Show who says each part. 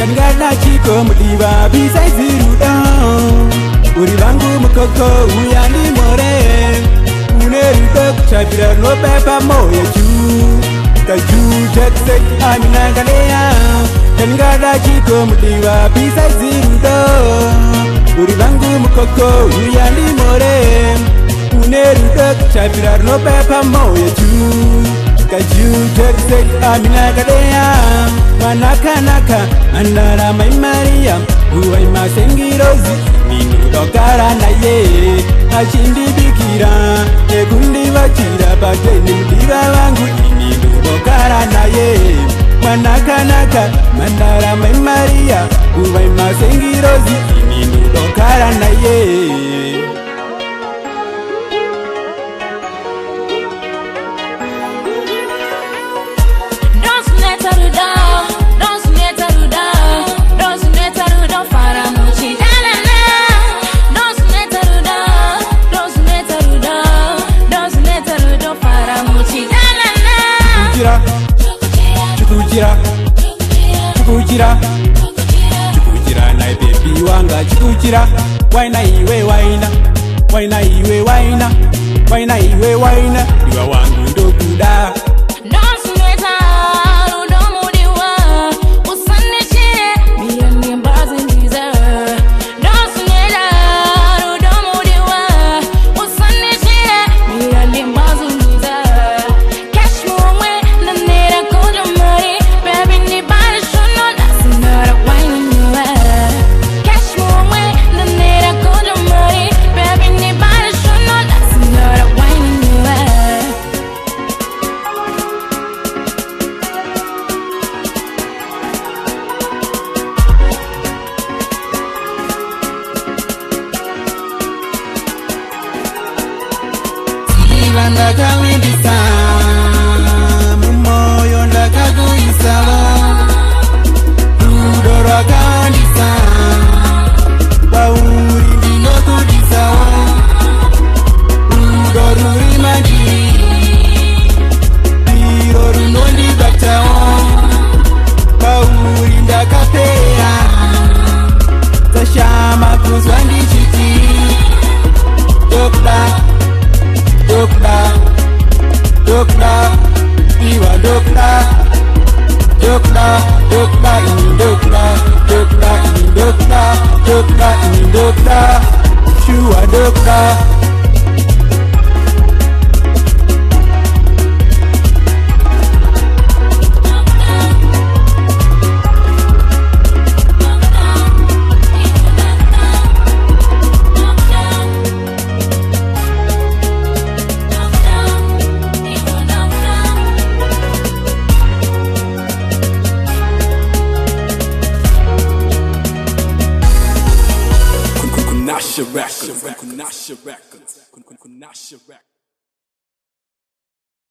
Speaker 1: Ngana chiko mudiva bisa zirudan uri vangu mukoko uyani more uneruto kuchabira no pepa moyo chu kaju jetse amina galea ngana chiko mudiva bisa zirudan uri vangu mukoko uyani more uneruto kuchabira no pepa moyo chu kaju jetse amina galea Naka andara mai Maria uwai masengirozi nini dokara na ye ashindi bikira ekundi bachira bateni mdiva wangu nini dokara na ye naka andara mai Maria uwai masengirozi nini dokara na ye Chukujira na baby wanga chukujira waina iwe waina iwa wangu ndokuda Ndakawindisa mumoyo ndakakuisa rudo rwakawandisa pauri ndinokudisa rudo ruri mandiri iro runondibatawo pauri ndakapera tashama kuzwa ndichiti Dokda, iwa dokda, shua dokda. Kunasha Records.